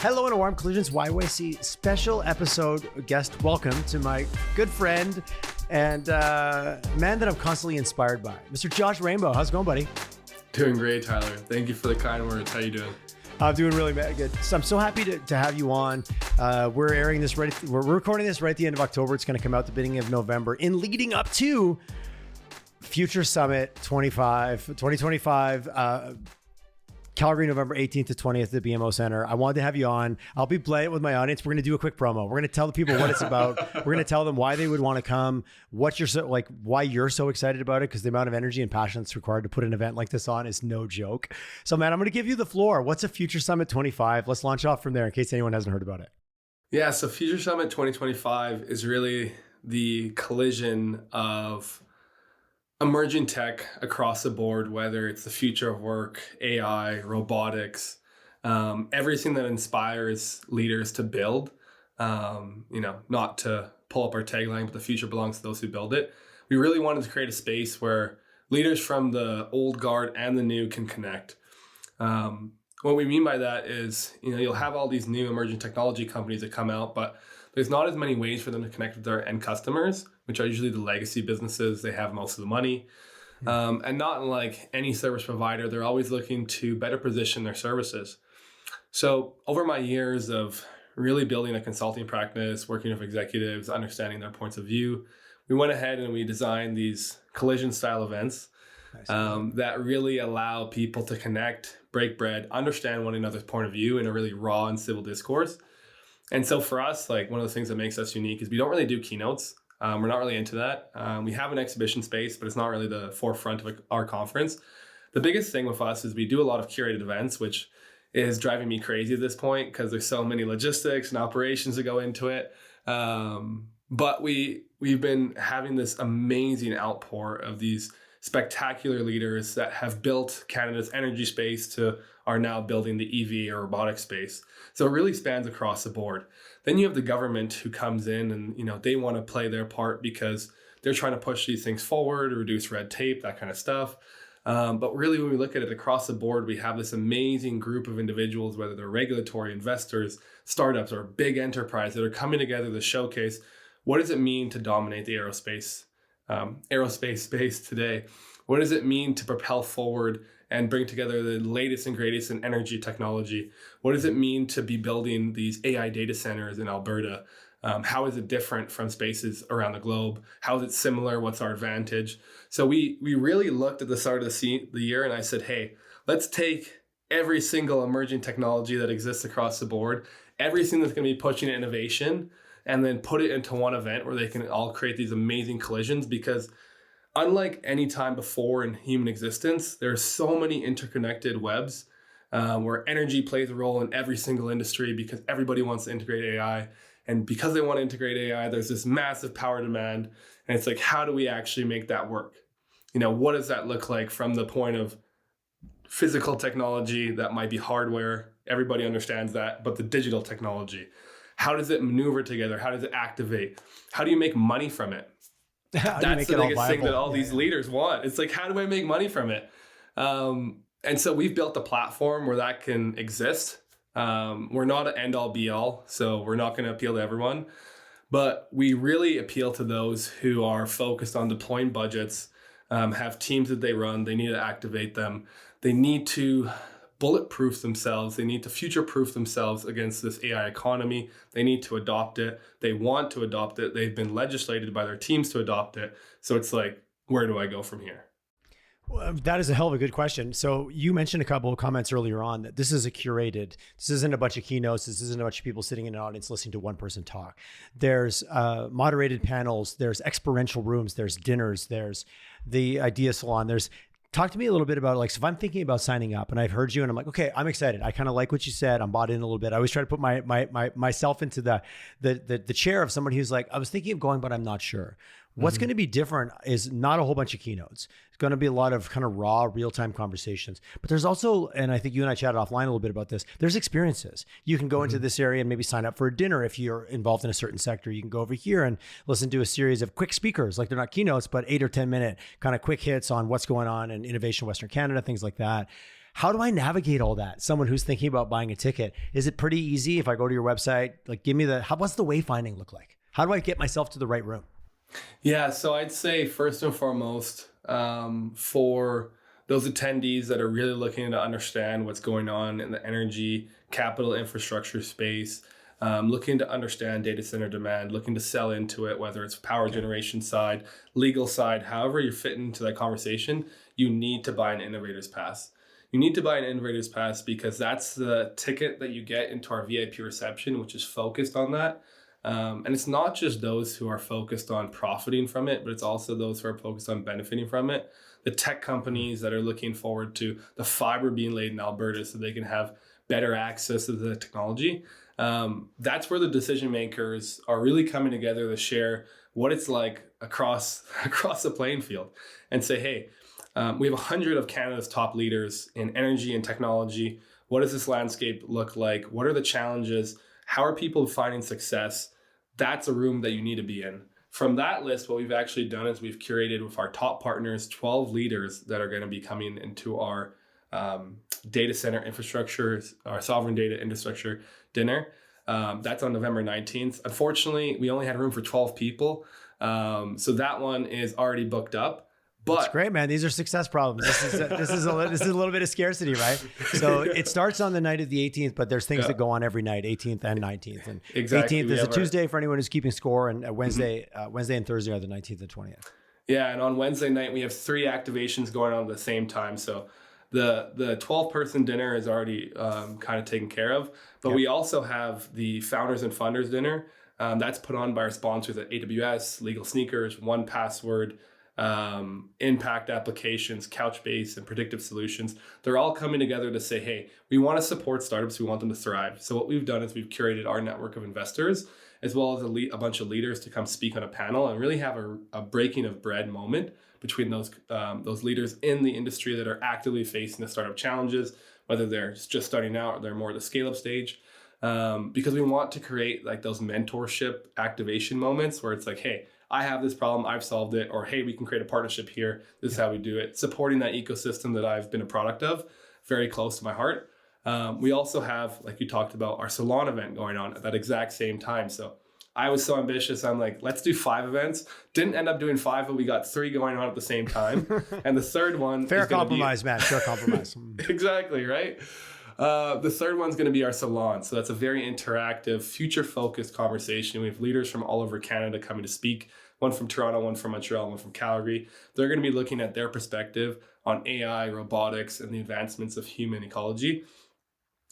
Hello and a warm Collisions YYC special episode guest welcome to my good friend and man that I'm constantly inspired by, Mr. Josh Rainbow. How's it going, buddy? Doing great, Tyler. Thank you for the kind words. How you doing? I'm doing really good. So I'm so happy to have you on. We're airing this we're recording this right at the end of October. It's going to come out the beginning of November in leading up to Future Summit 2025. Calgary, November 18th to 20th at the BMO Center. I wanted to have you on. I'll be playing it with my audience. We're going to do a quick promo. We're going to tell the people what it's about. We're going to tell them why they would want to come, why you're so excited about it, because the amount of energy and passion that's required to put an event like this on is no joke. So, man, I'm going to give you the floor. What's a Future Summit 25? Let's launch off from there in case anyone hasn't heard about it. Yeah, so Future Summit 2025 is really the collision of emerging tech across the board, whether it's the future of work, AI, robotics, everything that inspires leaders to build, not to pull up our tagline, but the future belongs to those who build it. We really wanted to create a space where leaders from the old guard and the new can connect. What we mean by that is, you'll have all these new emerging technology companies that come out, but there's not as many ways for them to connect with their end customers, which are usually the legacy businesses. They have most of the money. And not like any service provider, they're always looking to better position their services. So over my years of really building a consulting practice, working with executives, understanding their points of view, we went ahead and we designed these collision style events that really allow people to connect, break bread, understand one another's point of view in a really raw and civil discourse. And so for us, like one of the things that makes us unique is we don't really do keynotes. We're not really into that. We have an exhibition space, but it's not really the forefront of our conference. The biggest thing with us is we do a lot of curated events, which is driving me crazy at this point because there's so many logistics and operations that go into it. But we've been having this amazing outpour of these spectacular leaders that have built Canada's energy space to are now building the EV or robotic space. So it really spans across the board. Then you have the government who comes in and, they want to play their part because they're trying to push these things forward, reduce red tape, that kind of stuff. But really, when we look at it across the board, we have this amazing group of individuals, whether they're regulatory investors, startups, or big enterprise that are coming together to showcase what does it mean to dominate the aerospace space today? What does it mean to propel forward and bring together the latest and greatest in energy technology? What does it mean to be building these AI data centers in Alberta? How is it different from spaces around the globe? How is it similar? What's our advantage? So we really looked at the start of the year and I said, hey, let's take every single emerging technology that exists across the board, everything that's going to be pushing innovation, and then put it into one event where they can all create these amazing collisions. Because unlike any time before in human existence, there are so many interconnected webs where energy plays a role in every single industry because everybody wants to integrate AI. And because they want to integrate AI, there's this massive power demand. And it's like, how do we actually make that work? What does that look like from the point of physical technology that might be hardware? Everybody understands that, but the digital technology. How does it maneuver together? How does it activate? How do you make money from it? That's the biggest thing that all these leaders want. It's like, how do I make money from it? And so we've built a platform where that can exist. We're not an end all be all, so we're not going to appeal to everyone. But we really appeal to those who are focused on deploying budgets, have teams that they run. They need to activate them. They need to bulletproof themselves. They need to future-proof themselves against this AI economy. They need to adopt it. They want to adopt it. They've been legislated by their teams to adopt it. So it's like, where do I go from here? Well, that is a hell of a good question. So you mentioned a couple of comments earlier on that this is this isn't a bunch of keynotes. This isn't a bunch of people sitting in an audience listening to one person talk. There's moderated panels. There's experiential rooms. There's dinners. There's the idea salon. Talk to me a little bit about so if I'm thinking about signing up and I've heard you and I'm like, okay, I'm excited. I kind of like what you said. I'm bought in a little bit. I always try to put myself into the chair of somebody who's like, I was thinking of going, but I'm not sure. What's going to be different is not a whole bunch of keynotes. It's going to be a lot of kind of raw, real-time conversations. But there's also, and I think you and I chatted offline a little bit about this, there's experiences. You can go into this area and maybe sign up for a dinner if you're involved in a certain sector. You can go over here and listen to a series of quick speakers. Like they're not keynotes, but 8 or 10 minute kind of quick hits on what's going on in innovation in Western Canada, things like that. How do I navigate all that? Someone who's thinking about buying a ticket, is it pretty easy if I go to your website? Like, give me what's the wayfinding look like? How do I get myself to the right room? Yeah, so I'd say first and foremost, for those attendees that are really looking to understand what's going on in the energy capital infrastructure space, looking to understand data center demand, looking to sell into it, whether it's power generation side, legal side, however you're fitting into that conversation, you need to buy an innovator's pass. You need to buy an innovator's pass because that's the ticket that you get into our VIP reception, which is focused on that. And it's not just those who are focused on profiting from it, but it's also those who are focused on benefiting from it. The tech companies that are looking forward to the fiber being laid in Alberta so they can have better access to the technology. That's where the decision makers are really coming together to share what it's like across the playing field and say, hey, we have 100 of Canada's top leaders in energy and technology. What does this landscape look like? What are the challenges? How are people finding success? That's a room that you need to be in. From that list, what we've actually done is we've curated with our top partners 12 leaders that are going to be coming into our data center infrastructure, our sovereign data infrastructure dinner. That's on November 19th. Unfortunately, we only had room for 12 people. So that one is already booked up. But that's great, man. These are success problems. This is a little bit of scarcity, right? So it starts on the night of the 18th, but there's things that go on every night, 18th and 19th. And exactly. 18th is a Tuesday for anyone who's keeping score, and Wednesday and Thursday are the 19th and 20th. Yeah, and on Wednesday night we have 3 activations going on at the same time. So the 12-person dinner is already kind of taken care of, but we also have the founders and funders dinner. That's put on by our sponsors at AWS, Legal Sneakers, 1Password, Impact Applications, Couchbase, and Predictive Solutions. They're all coming together to say, hey, we want to support startups. We want them to thrive. So what we've done is we've curated our network of investors as well as a bunch of leaders to come speak on a panel and really have a breaking of bread moment between those leaders in the industry that are actively facing the startup challenges, whether they're just starting out or they're more at the scale-up stage. Because we want to create like those mentorship activation moments where it's like, hey, I have this problem, I've solved it, or hey, we can create a partnership here. This is how we do it. Supporting that ecosystem that I've been a product of, very close to my heart. We also have, like you talked about, our salon event going on at that exact same time. So I was so ambitious. I'm like, let's do 5 events. Didn't end up doing 5, but we got 3 going on at the same time. And the third one, fair compromise, man. Fair compromise. Exactly, right? The third one's going to be our salon. So that's a very interactive, future-focused conversation. We have leaders from all over Canada coming to speak, one from Toronto, one from Montreal, one from Calgary. They're going to be looking at their perspective on AI, robotics, and the advancements of human ecology.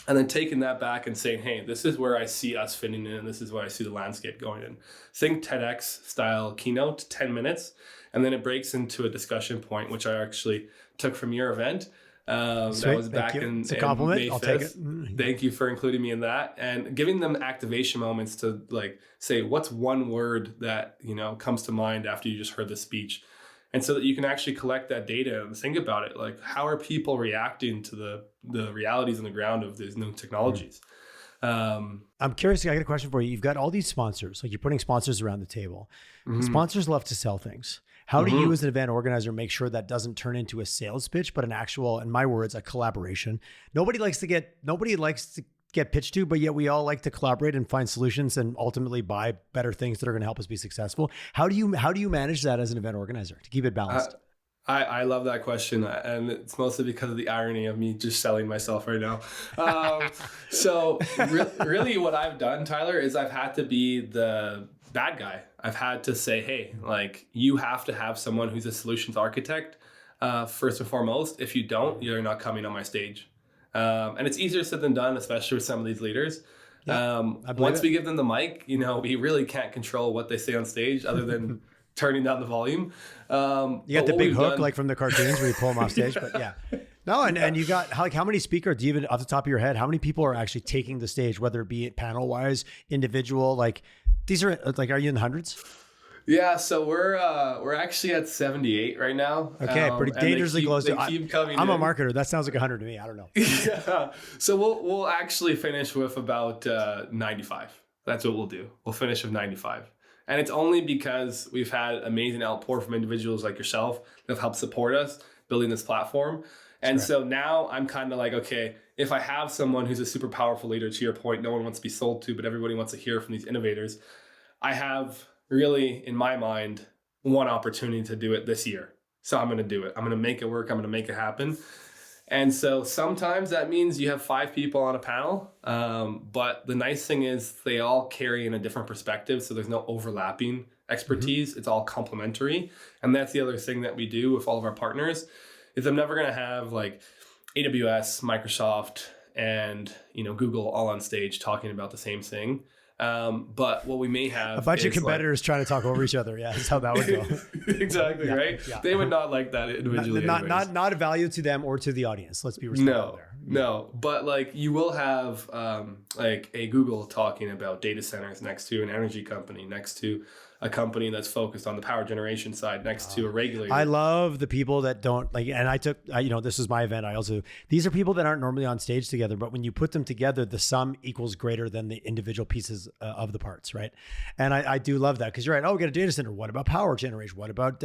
And then taking that back and saying, hey, this is where I see us fitting in. This is where I see the landscape going in. Think TEDx style keynote, 10 minutes. And then it breaks into a discussion point, which I actually took from your event. That was back in it's a compliment. May 5th. I'll take it. Thank you for including me in that and giving them activation moments to like say what's one word that comes to mind after you just heard the speech, and so that you can actually collect that data and think about it, like how are people reacting to the realities on the ground of these new technologies. I'm curious. I got a question for you. You've got all these sponsors, like you're putting sponsors around the table. Sponsors love to sell things. How do you as an event organizer make sure that doesn't turn into a sales pitch, but an actual, in my words, a collaboration? Nobody likes to get pitched to, but yet we all like to collaborate and find solutions and ultimately buy better things that are going to help us be successful. How do you manage that as an event organizer to keep it balanced? I love that question, and it's mostly because of the irony of me just selling myself right now. So really what I've done, Tyler, is I've had to be the bad guy. I've had to say, hey, like you have to have someone who's a solutions architect first and foremost. If you don't, you're not coming on my stage. And it's easier said than done, especially with some of these leaders. Once we give them the mic, we really can't control what they say on stage other than turning down the volume. You got the big hook like from the cartoons where you pull them off stage, but yeah. No, and you got how many speakers, do you even off the top of your head, how many people are actually taking the stage, whether it be panel wise, individual, like these are like, are you in the hundreds? Yeah, so we're actually at 78 right now. Okay, pretty dangerously close. They keep coming I'm in. a marketer. That sounds like 100 to me. I don't know. Yeah. So we'll actually finish with about 95. That's what we'll do. We'll finish with 95. And it's only because we've had amazing outpour from individuals like yourself that have helped support us building this platform. And so now I'm kind of like, okay, if I have someone who's a super powerful leader, to your point, no one wants to be sold to, but everybody wants to hear from these innovators. I have really, in my mind, one opportunity to do it this year. So I'm going to do it. I'm going to make it work. I'm going to make it happen. And so sometimes that means you have 5 people on a panel. But the nice thing is they all carry in a different perspective. So there's no overlapping expertise. It's all complementary. And that's the other thing that we do with all of our partners is I'm never going to have like AWS, Microsoft, and Google all on stage talking about the same thing. But what we may have a bunch of competitors trying to talk over each other. Yeah, that's how that would go. Exactly, yeah, right? Yeah. They would not like that individually. Not a value to them or to the audience. Let's be respectful there. No, but like you will have like a Google talking about data centers next to an energy company, next to a company that's focused on the power generation side, next to a regulator. I love the people that don't like, and this was my event. These are people that aren't normally on stage together, but when you put them together, the sum equals greater than the individual pieces of the parts, right? And I do love that because you're right. Oh, we got a data center. What about power generation? What about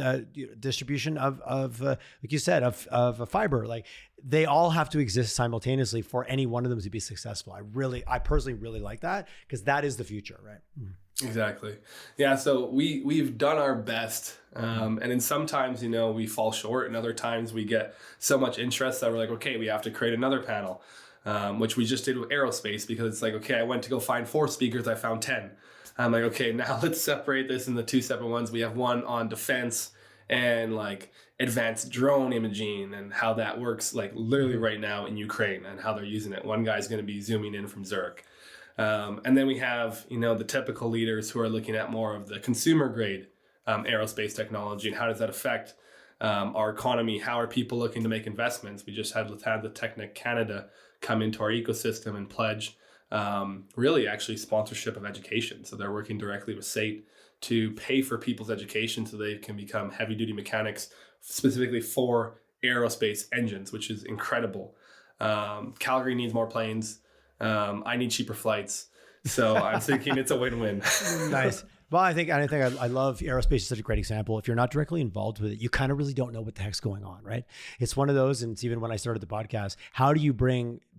distribution of like you said, of a fiber? Like they all have to exist simultaneously for any one of them to be successful. I personally really like that because that is the future, right? Exactly. Yeah. So we've done our best. And then sometimes, we fall short, and other times we get so much interest that we're like, okay, we have to create another panel, which we just did with aerospace because it's like, okay, I went to go find 4 speakers. I found 10. I'm like, okay, now let's separate this into 2 separate ones. We have one on defense and like advanced drone imaging and how that works like literally right now in Ukraine and how they're using it. One guy's going to be zooming in from Zurich. And then we have, the typical leaders who are looking at more of the consumer grade aerospace technology and how does that affect our economy? How are people looking to make investments? We just had Lufthansa Technic Canada come into our ecosystem and pledge really actually sponsorship of education. So they're working directly with SATE to pay for people's education so they can become heavy duty mechanics specifically for aerospace engines, which is incredible. Calgary needs more planes. I need cheaper flights. So I'm thinking it's a win-win. Nice. Well, I love aerospace is such a great example. If you're not directly involved with it, you kind of really don't know what the heck's going on, right? It's one of those, and it's even when I started the podcast, how do you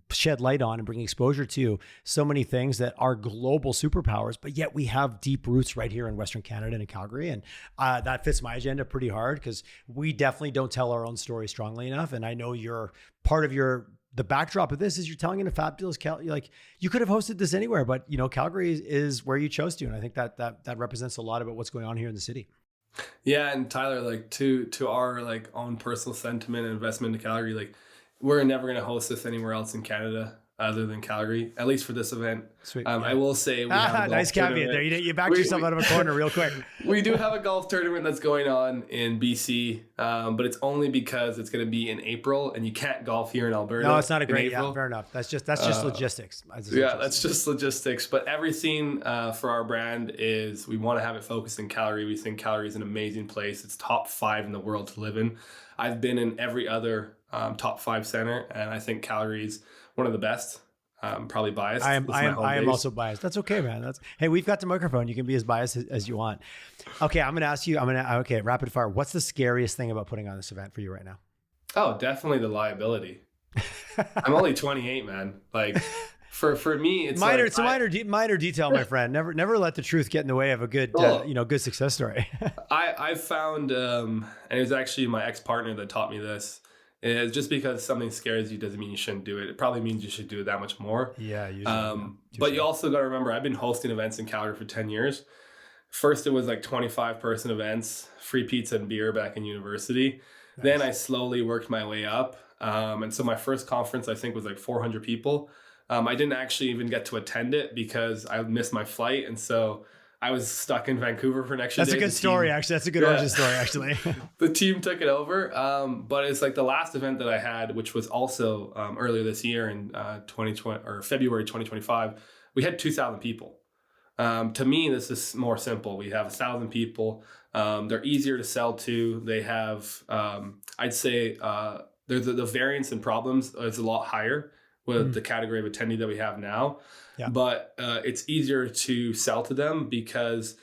shed light on and bring exposure to so many things that are global superpowers, but yet we have deep roots right here in Western Canada and in Calgary. And that fits my agenda pretty hard because we definitely don't tell our own story strongly enough. And I know you're part of the backdrop of this is you're telling in a fabulous like you could have hosted this anywhere, but Calgary is where you chose to. And I think that represents a lot about what's going on here in the city. Yeah. And Tyler, like to our like own personal sentiment and investment in Calgary, like we're never going to host this anywhere else in Canada other than Calgary, at least for this event. Sweet. Yeah. I will say we have a nice caveat there. You backed yourself out of a corner real quick. We do have a golf tournament that's going on in BC, but it's only because it's going to be in April and you can't golf here in Alberta. No, it's not a great, yeah, fair enough. That's just logistics. That's just logistics. But everything for our brand is we want to have it focused in Calgary. We think Calgary is an amazing place. It's top 5 in the world to live in. I've been in every other top 5 center, and I think Calgary is one of the best. Probably biased. I am also biased. That's okay, man. Hey, we've got the microphone. You can be as biased as you want. Okay, I'm going to ask you. Rapid fire. What's the scariest thing about putting on this event for you right now? Oh, definitely the liability. I'm only 28, man. Like for me, it's minor detail, my friend. Never let the truth get in the way of a good good success story. I've found, and it was actually my ex-partner that taught me this. Is just because something scares you doesn't mean you shouldn't do it. It probably means you should do it that much more. Yeah. Usually, but you also got to remember, I've been hosting events in Calgary for 10 years. First, it was like 25-person events, free pizza and beer back in university. Nice. Then I slowly worked my way up. And so my first conference, I think, was like 400 people. I didn't actually even get to attend it because I missed my flight. And so I was stuck in Vancouver for an extra day. That's a good story, actually. That's a good origin story, actually. The team took it over. But it's like the last event that I had, which was also earlier this year in 2020 or February 2025, we had 2,000 people. To me, this is more simple. We have 1,000 people. They're easier to sell to. They have, I'd say, the variance and problems is a lot higher with the category of attendee that we have now. Yeah. But it's easier to sell to them because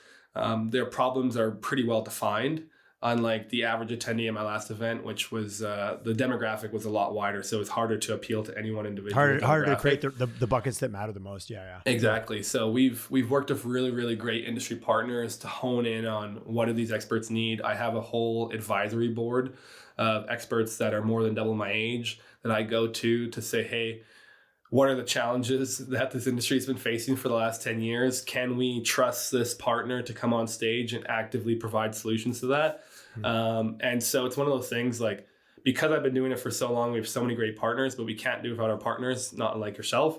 their problems are pretty well defined. unlike the average attendee at my last event, which was the demographic was a lot wider. So it's harder to appeal to any one individual. Harder to create the buckets that matter the most. Yeah. Exactly. So we've worked with really, really great industry partners to hone in on what do these experts need. I have a whole advisory board of experts that are more than double my age that I go to say, hey, what are the challenges that this industry has been facing for the last 10 years? Can we trust this partner to come on stage and actively provide solutions to that? And so it's one of those things like, because I've been doing it for so long, we have so many great partners, but we can't do without our partners, not like yourself,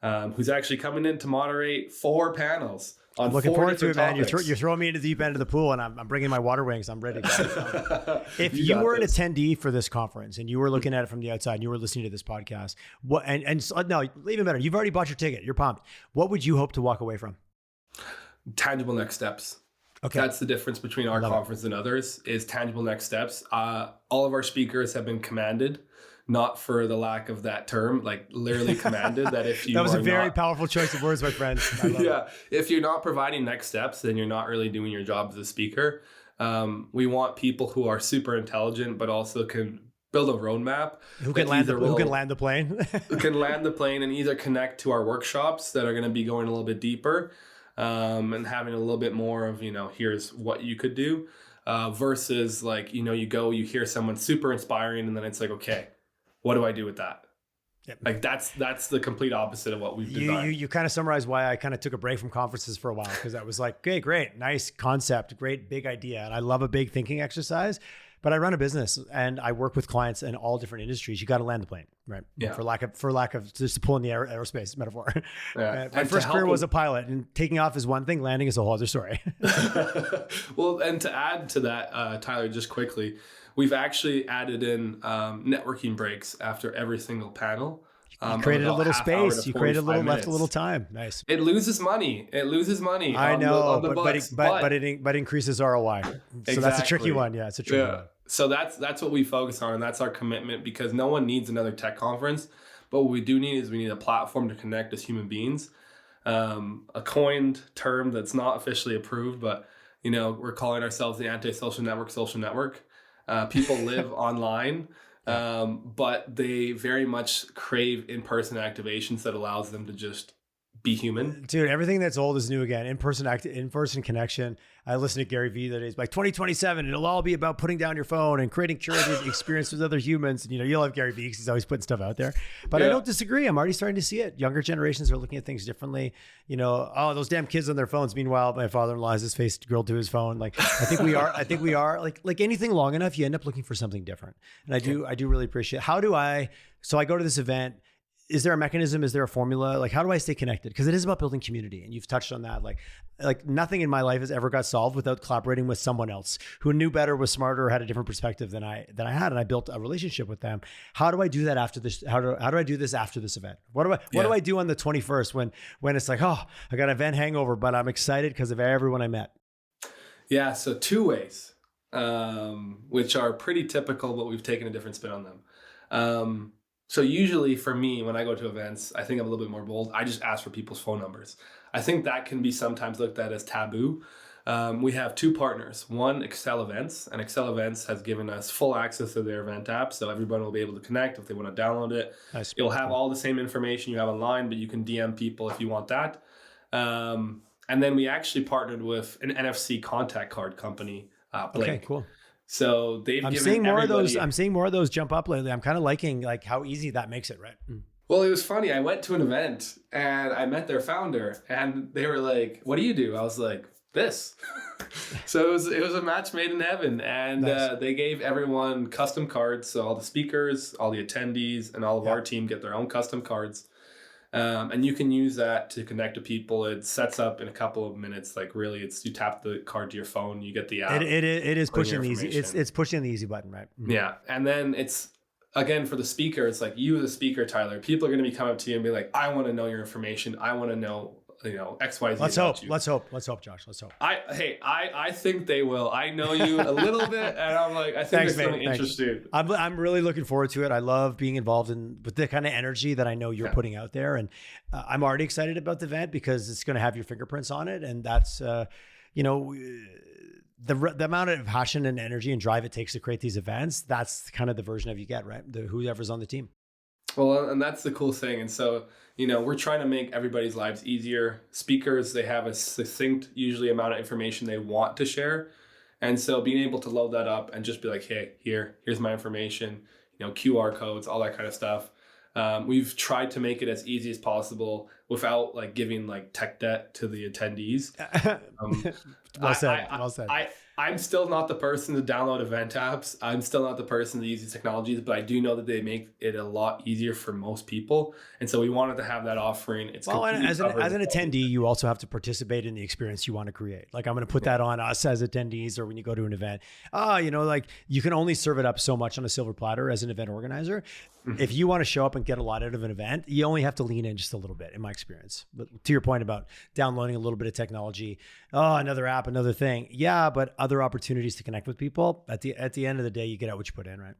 who's actually coming in to moderate 4 panels. I'm looking forward to it, man. You're throwing me into the deep end of the pool, and I'm bringing my water wings. I'm ready to go. If you were an attendee for this conference and you were looking at it from the outside and you were listening to this podcast, no, even better, you've already bought your ticket. You're pumped. What would you hope to walk away from? Tangible next steps. Okay. That's the difference between our conference and others is tangible next steps. All of our speakers have been commanded, not for the lack of that term, like literally commanded that if you that was a very powerful choice of words, my friend. Yeah. If you're not providing next steps, then you're not really doing your job as a speaker. We want people who are super intelligent, but also can build a roadmap. Who can land the plane? Who can land the plane and either connect to our workshops that are going to be going a little bit deeper, and having a little bit more of, here's what you could do, versus like, you hear someone super inspiring and then it's like, okay, what do I do with that? Yep. Like that's the complete opposite of what we've designed. You kind of summarized why I kind of took a break from conferences for a while, because I was like, okay, great, nice concept, great big idea. And I love a big thinking exercise, but I run a business and I work with clients in all different industries. You got to land the plane, right? Yeah. For lack of just to pull in the aerospace metaphor. Yeah. My first career was a pilot, and taking off is one thing, landing is a whole other story. Well, and to add to that, Tyler, just quickly, we've actually added in networking breaks after every single panel. You created a little space. You created left a little time. Nice. It loses money. I know, but it increases ROI. So exactly. That's a tricky one. Yeah, it's a tricky one. So that's what we focus on, and that's our commitment, because no one needs another tech conference. But what we do need is we need a platform to connect as human beings. A coined term that's not officially approved, but we're calling ourselves the anti-social network social network. People live online. But they very much crave in-person activations that allows them to just be human. Dude, everything that's old is new again. In-person connection. I listened to Gary Vee that is by 2027, it'll all be about putting down your phone and creating curated experience with other humans. And, you'll have Gary Vee because he's always putting stuff out there. But I don't disagree. I'm already starting to see it. Younger generations are looking at things differently. Those damn kids on their phones. Meanwhile, my father-in-law has his face grilled to his phone. Like, I think we are like anything long enough, you end up looking for something different. And I do really appreciate it. So I go to this event. Is there a mechanism? Is there a formula? Like, how do I stay connected? Because it is about building community, and you've touched on that. Like nothing in my life has ever got solved without collaborating with someone else who knew better, was smarter, had a different perspective than I had, and I built a relationship with them. How do I do that after this? How do I do this after this event? What do I do on the 21st when it's like, oh, I got an event hangover, but I'm excited because of everyone I met? Yeah, so 2 ways, which are pretty typical, but we've taken a different spin on them. So usually for me, when I go to events, I think I'm a little bit more bold. I just ask for people's phone numbers. I think that can be sometimes looked at as taboo. We have 2 partners. One, Excel Events, and Excel Events has given us full access to their event app, so everyone will be able to connect if they want to download it. Nice. It'll have all the same information you have online, but you can DM people if you want that. And then we actually partnered with an NFC contact card company, Blink. Okay, cool. So I'm seeing more of those jump up lately. I'm kind of liking like how easy that makes it, right? Well, it was funny. I went to an event and I met their founder, and they were like, "What do you do?" I was like, "This." So it was a match made in heaven, and nice. They gave everyone custom cards. So all the speakers, all the attendees, and all of our team get their own custom cards. And you can use that to connect to people. It sets up in a couple of minutes. Like really, you tap the card to your phone, you get the app. It is pushing the easy. It's pushing the easy button, right? Mm-hmm. Yeah, and then it's again for the speaker. It's like you as a speaker, Tyler. People are going to be coming up to you and be like, "I want to know your information. I want to know." X, Y, Z. Let's hope, Josh. Let's hope. I think they will. I know you a little bit, and I'm like, I think they're really interested. I'm really looking forward to it. I love being involved with the kind of energy that I know you're putting out there, and I'm already excited about the event because it's going to have your fingerprints on it, and that's the amount of passion and energy and drive it takes to create these events, that's kind of the version of you get, right? Whoever's on the team. Well, and that's the cool thing. And so, we're trying to make everybody's lives easier. Speakers, they have a succinct, usually amount of information they want to share. And so being able to load that up and just be like, hey, here's my information, QR codes, all that kind of stuff. We've tried to make it as easy as possible without like giving like tech debt to the attendees. Well said. I'm still not the person to download event apps. I'm still not the person to use these technologies, but I do know that they make it a lot easier for most people. And so we wanted to have that offering. It's well, and as an attendee, you also have to participate in the experience you want to create. Like I'm going to put that on us as attendees, or when you go to an event, like you can only serve it up so much on a silver platter as an event organizer. Mm-hmm. If you want to show up and get a lot out of an event, you only have to lean in just a little bit, in my experience. But to your point about downloading a little bit of technology, another app, another thing. Yeah, but other opportunities to connect with people. At the end of the day, you get out what you put in, right?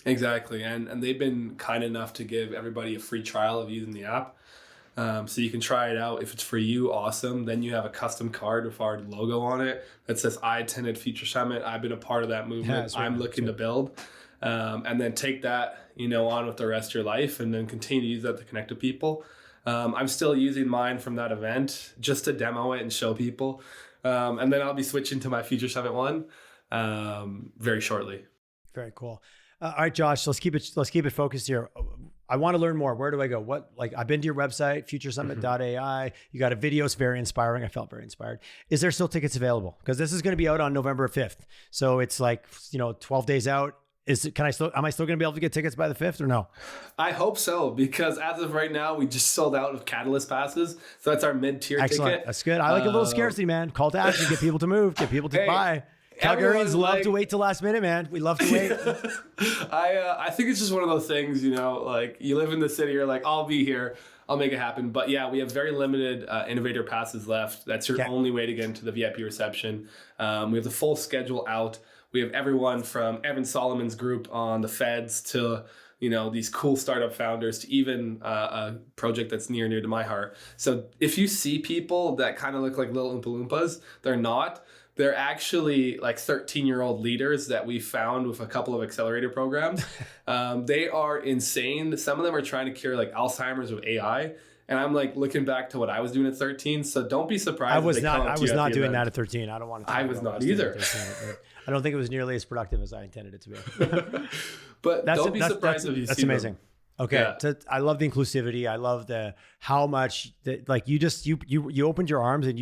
Exactly. And they've been kind enough to give everybody a free trial of using the app. So you can try it out. If it's for you, awesome. Then you have a custom card with our logo on it that says, I attended Future Summit. I've been a part of that movement. Yeah, I'm looking to build. And then take that, on with the rest of your life, and then continue to use that to connect with people. I'm still using mine from that event just to demo it and show people. And then I'll be switching to my Future Summit one very shortly. Very cool. All right, Josh, let's keep it focused here. I want to learn more. Where do I go? I've been to your website, futuresummit.ai. You got a video. It's very inspiring. I felt very inspired. Is there still tickets available? Because this is going to be out on November 5th. So it's 12 days out. Am I still going to be able to get tickets by the 5th or no? I hope so, because as of right now, we just sold out of Catalyst passes. So that's our mid-tier ticket. That's good. I like a little scarcity, man. Call to action, get people to move, get people to buy. Calgarians love to wait till last minute, man. We love to wait. I think it's just one of those things, like you live in the city, you're like, I'll be here, I'll make it happen. But yeah, we have very limited innovator passes left. That's your only way to get into the VIP reception. We have the full schedule out. We have everyone from Evan Solomon's group on the Feds to, these cool startup founders to even a project that's near to my heart. So if you see people that kind of look like little Oompa Loompas, they're not. They're actually like 13-year-old leaders that we found with a couple of accelerator programs. They are insane. Some of them are trying to cure like Alzheimer's with AI. And I'm like looking back to what I was doing at 13. So don't be surprised. I was not doing that at 13. I don't want to. I was not either. I don't think it was nearly as productive as I intended it to be. But don't be surprised if you see That's amazing. them. Okay. Yeah. So I love the inclusivity. I love how much that like you opened your arms and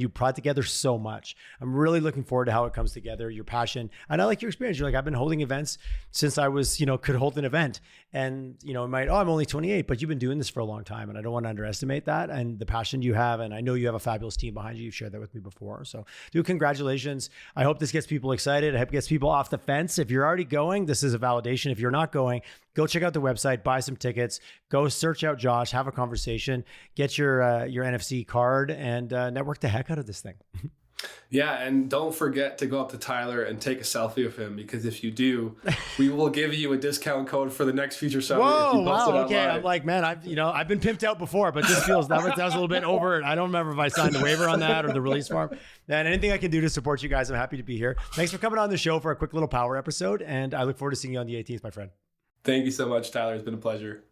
you brought together so much. I'm really looking forward to how it comes together, your passion. And I like your experience. You're like, I've been holding events since I was, could hold an event. And, I'm only 28, but you've been doing this for a long time. And I don't want to underestimate that and the passion you have. And I know you have a fabulous team behind you. You've shared that with me before. So congratulations. I hope this gets people excited. I hope it gets people off the fence. If you're already going, this is a validation. If you're not going, go check out the website, buy some tickets, go search out Josh, have a conversation, get your NFC card, and network the heck out of this thing. Yeah, and don't forget to go up to Tyler and take a selfie with him, because if you do, we will give you a discount code for the next Future Summit. Whoa, wow, okay. I'm like, man, I've been pimped out before, but this feels that was a little bit over. I don't remember if I signed the waiver on that or the release form. And anything I can do to support you guys, I'm happy to be here. Thanks for coming on the show for a quick little power episode, and I look forward to seeing you on the 18th, my friend. Thank you so much, Tyler. It's been a pleasure.